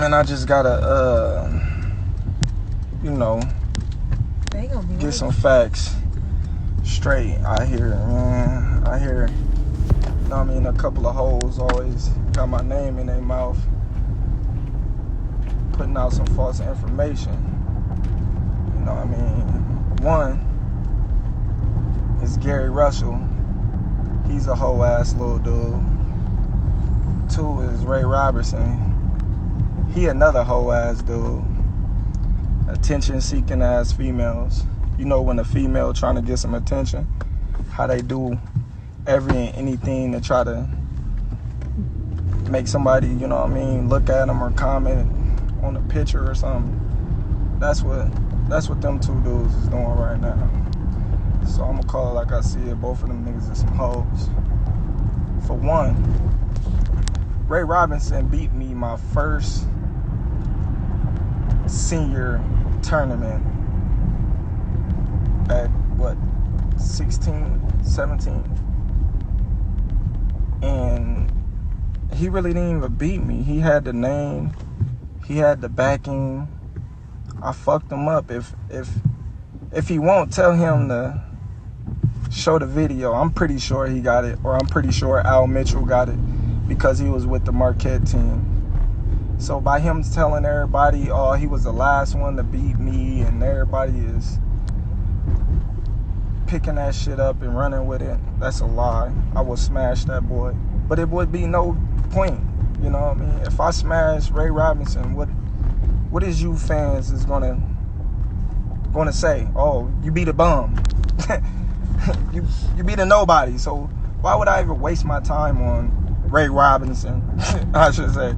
Man, I just gotta, get some facts straight out here, man. I hear, a couple of hoes always got my name in their mouth, putting out some false information. One is Gary Russell. He's a hoe ass little dude. Two is Ray Robertson. He another hoe ass dude. Attention seeking ass females. When a female trying to get some attention, how they do every and anything to try to make somebody, look at them or comment on a picture or something. That's what them two dudes is doing right now. So I'm gonna call it like I see it. Both of them niggas are some hoes. For one, Ray Robinson beat me my first senior tournament at 16, 17, and he really didn't even beat me. He had the name, he had the backing. I fucked him up. If he won't, tell him to show the video. I'm pretty sure he got it, or I'm pretty sure Al Mitchell got it, because he was with the Marquette team. So by him telling everybody, he was the last one to beat me, and everybody is picking that shit up and running with it, that's a lie. I will smash that boy. But it would be no point, If I smash Ray Robinson, what is you fans is gonna say? Oh, you beat a bum. you beat a nobody. So why would I even waste my time on Ray Robinson? I should say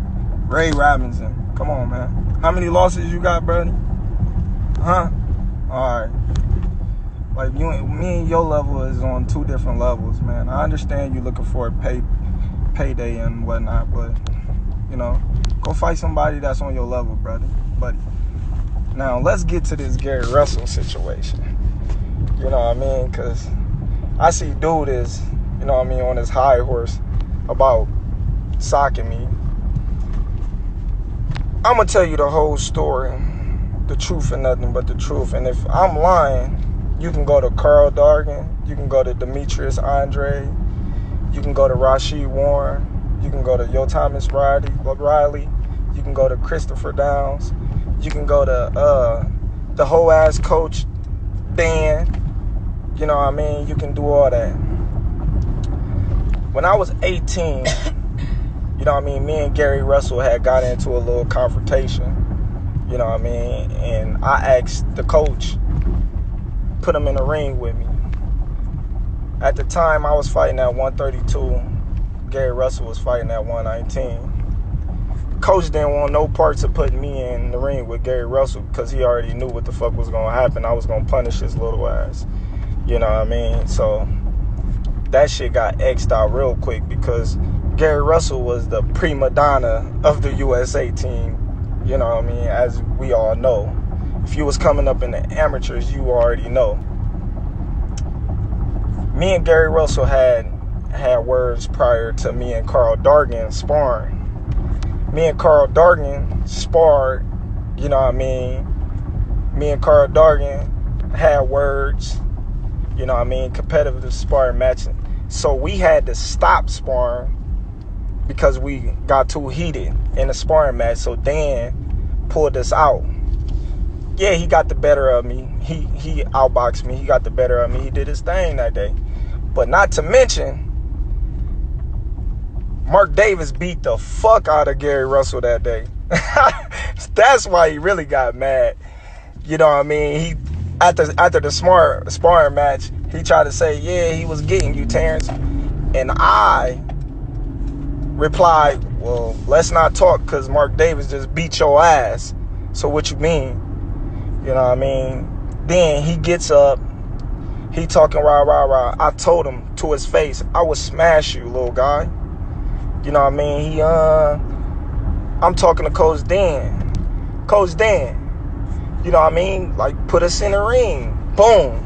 Ray Robinson. Come on, man. How many losses you got, buddy? Huh? Alright. Like, me and your level is on two different levels, man. I understand you looking for a payday and whatnot, but, go fight somebody that's on your level, buddy. Now, let's get to this Gary Russell situation. Because I see dude is, on his high horse about socking me. I'm going to tell you the whole story, the truth and nothing but the truth. And if I'm lying, you can go to Carl Dargan, you can go to Demetrius Andre, you can go to Rasheed Warren, you can go to Yo Thomas Riley, you can go to Christopher Downs, you can go to the whole ass coach Dan. You can do all that. When I was 18, me and Gary Russell had got into a little confrontation, and I asked the coach, put him in the ring with me. At the time, I was fighting at 132. Gary Russell was fighting at 119. Coach didn't want no parts of putting me in the ring with Gary Russell, because he already knew what the fuck was going to happen. I was going to punish his little ass. So that shit got X'd out real quick, because Gary Russell was the prima donna of the USA team, as we all know. If you was coming up in the amateurs, you already know. Me and Gary Russell had words prior to me and Carl Dargan sparring. Me and Carl Dargan sparred, Me and Carl Dargan had words, competitive sparring matching. So we had to stop sparring because we got too heated in the sparring match. So Dan pulled us out. Yeah, he got the better of me. He outboxed me. He got the better of me. He did his thing that day. But not to mention, Mark Davis beat the fuck out of Gary Russell that day. That's why he really got mad. He after the sparring match, he tried to say, yeah, he was getting you, Terence. And I replied, well, let's not talk, because Mark Davis just beat your ass. So what you mean? Then he gets up, he talking rah, rah, rah. I told him to his face, I would smash you, little guy. I'm talking to Coach Dan. Coach Dan, like, put us in the ring. Boom.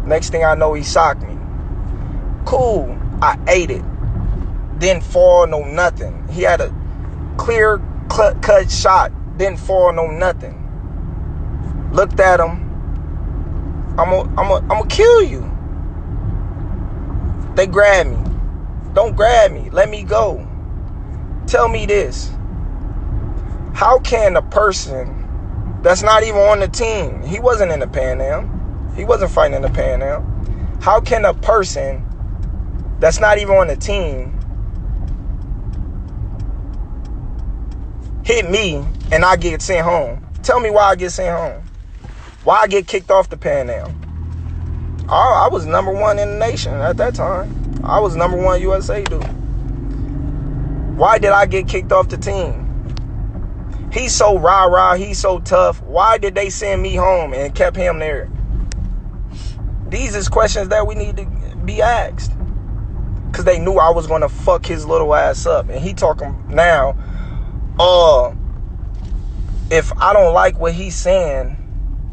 Next thing I know, he socked me. Cool. I ate it. Didn't fall, no nothing. He had a clear cut shot, didn't fall no nothing. Looked at him. I'm gonna kill you. They grab me. Don't grab me. Let me go. Tell me this. How can a person that's not even on the team, he wasn't in the Pan Am, he wasn't fighting in the Pan Am, how can a person that's not even on the team hit me and I get sent home? Tell me why I get sent home. Why I get kicked off the Pan Am? I was number one in the nation at that time. I was number one USA dude. Why did I get kicked off the team? He's so rah-rah, he's so tough. Why did they send me home and kept him there? These is questions that we need to be asked. Because they knew I was going to fuck his little ass up. And he talking now, if I don't like what he's saying,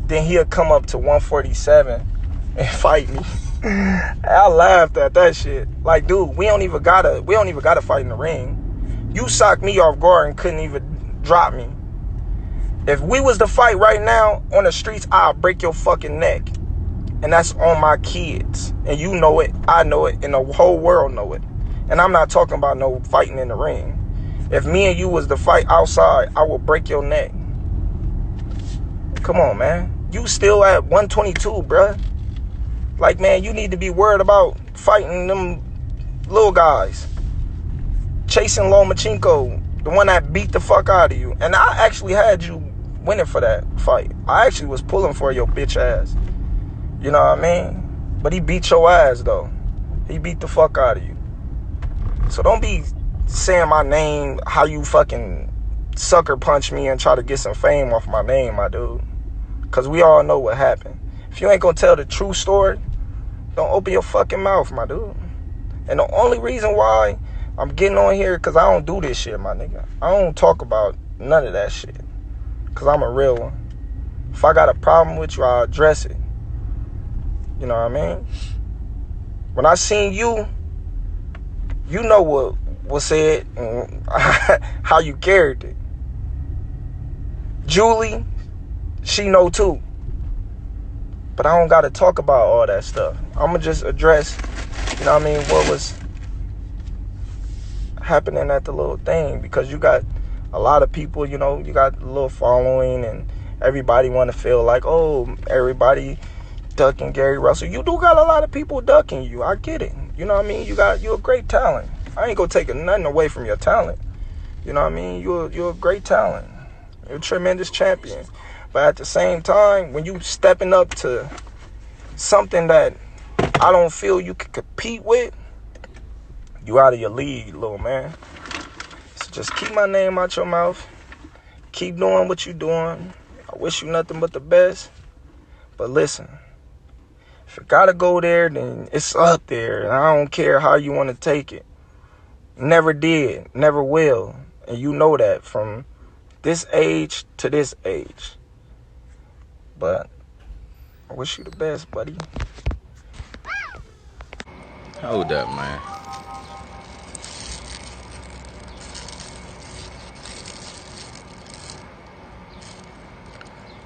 then he'll come up to 147 and fight me. I laughed at that shit. Like, dude, we don't even gotta fight in the ring. You socked me off guard and couldn't even drop me. If we was to fight right now on the streets, I'll break your fucking neck. And that's on my kids. And you know it, I know it, and the whole world know it. And I'm not talking about no fighting in the ring. If me and you was to fight outside, I will break your neck. Come on, man. You still at 122, bruh. Like, man, you need to be worried about fighting them little guys. Chasing Lomachenko, the one that beat the fuck out of you. And I actually had you winning for that fight. I actually was pulling for your bitch ass. You know what I mean? But he beat your ass, though. He beat the fuck out of you. So don't be saying my name, how you fucking sucker punch me and try to get some fame off my name, my dude. Because we all know what happened. If you ain't gonna tell the true story, don't open your fucking mouth, my dude. And the only reason why I'm getting on here, because I don't do this shit, my nigga. I don't talk about none of that shit. Because I'm a real one. If I got a problem with you, I'll address it. You know what I mean? When I seen you, you know what was said and how you carried it. Julie, she know too. But I don't got to talk about all that stuff. I'm going to just address, you know what I mean, what was happening at the little thing. Because you got a lot of people, you know, you got a little following and everybody want to feel like, oh, everybody ducking Gary Russell. You do got a lot of people ducking you. I get it. You know what I mean? You're a great talent. I ain't going to take nothing away from your talent. You know what I mean? You're a great talent. You're a tremendous champion. But at the same time, when you stepping up to something that I don't feel you can compete with, you out of your league, little man. So just keep my name out your mouth. Keep doing what you're doing. I wish you nothing but the best. But listen, if you gotta go there, then it's up there. And I don't care how you want to take it. Never did, never will. And you know that from this age to this age. But I wish you the best, buddy. Hold up, man.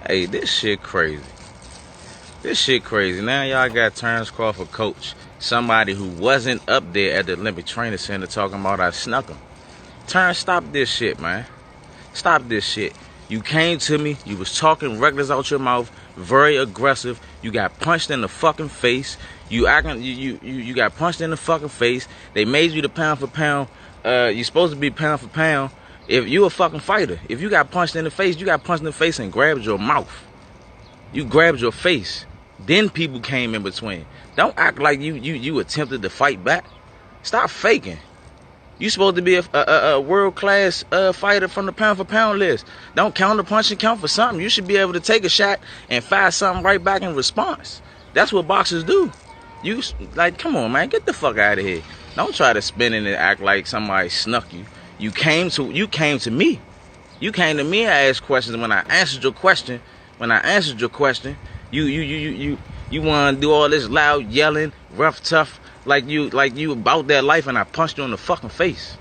Hey, this shit crazy. This shit crazy. Now y'all got Terence Crawford coach, somebody who wasn't up there at the Olympic Training Center talking about I snuck him. Terence, stop this shit, man. Stop this shit. You came to me, you was talking reckless out your mouth, very aggressive. You got punched in the fucking face. You got punched in the fucking face. They made you the pound for pound. You supposed to be pound for pound. If you a fucking fighter, if you got punched in the face, you got punched in the face and grabbed your mouth. You grabbed your face. Then people came in between. Don't act like you attempted to fight back. Stop faking. You supposed to be a world-class fighter from the pound-for-pound list. Don't counter punch and count for something. You should be able to take a shot and fire something right back in response. That's what boxers do. You, like, come on, man. Get the fuck out of here. Don't try to spin it and act like somebody snuck you. You came to me. You came to me and asked questions. When I answered your question, you want to do all this loud yelling, rough, tough, like you about that life, and I punched you in the fucking face.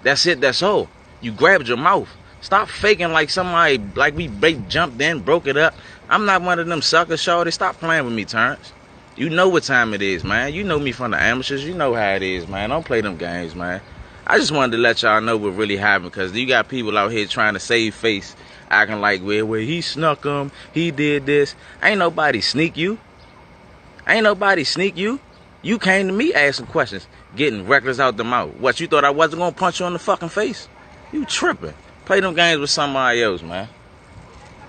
That's it. That's all. You grabbed your mouth. Stop faking like somebody, like we jumped in, broke it up. I'm not one of them suckers, shorty. Stop playing with me, Terrence. You know what time it is, man. You know me from the amateurs. You know how it is, man. Don't play them games, man. I just wanted to let y'all know what really happened, because you got people out here trying to save face, acting like, well, he snuck him, he did this. Ain't nobody sneak you. Ain't nobody sneak you. You came to me asking questions, getting reckless out the mouth. What, you thought I wasn't going to punch you in the fucking face? You tripping. Play them games with somebody else, man.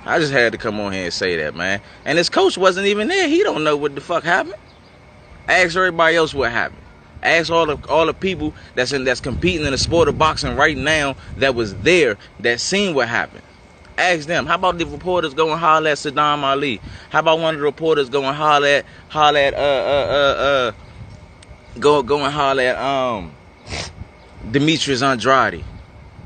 I just had to come on here and say that, man. And his coach wasn't even there. He don't know what the fuck happened. Ask everybody else what happened. Ask all the people that's competing in the sport of boxing right now that was there, that seen what happened. Ask them. How about the reporters go and holler at Saddam Ali? How about one of the reporters go and holler at Demetrius Andrade?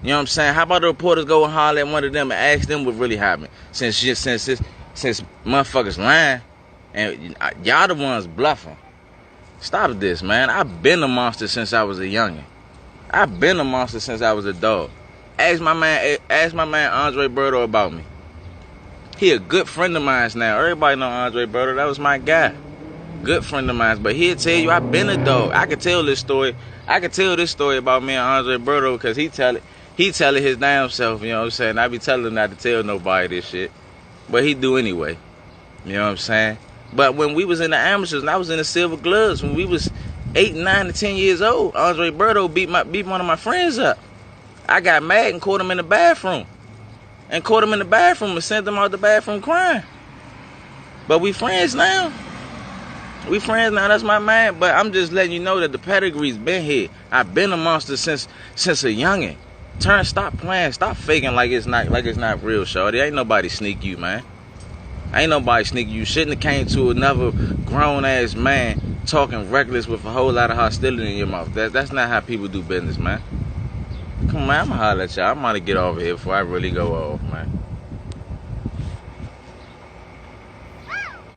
You know what I'm saying? How about the reporters go and holler at one of them and ask them what really happened? Since motherfuckers lying and y'all the ones bluffing. Stop this, man. I've been a monster since I was a youngin'. I've been a monster since I was a dog. Ask my man Andre Berto about me. He a good friend of mine now. Everybody know Andre Berto. That was my guy. Good friend of mine. But he'll tell you I've been a dog. I could tell this story. I could tell this story about me and Andre Berto because he tell it his damn self, you know what I'm saying? I be telling him not to tell nobody this shit. But he do anyway. You know what I'm saying? But when we was in the amateurs and I was in the silver gloves, when we was 8, 9, and 10 years old, Andre Berto beat one of my friends up. I got mad and caught him in the bathroom. And sent him out the bathroom crying. But we friends now. That's my man. But I'm just letting you know that the pedigree's been here. I've been a monster since a youngin'. Terrence, stop playing. Stop faking like it's not real, shorty. Ain't nobody sneak you, man. Ain't nobody sneak you. You shouldn't have came to another grown-ass man talking reckless with a whole lot of hostility in your mouth. That's not how people do business, man. Come on, man. I'm going to holler at y'all. I'm going to get over here before I really go off, man.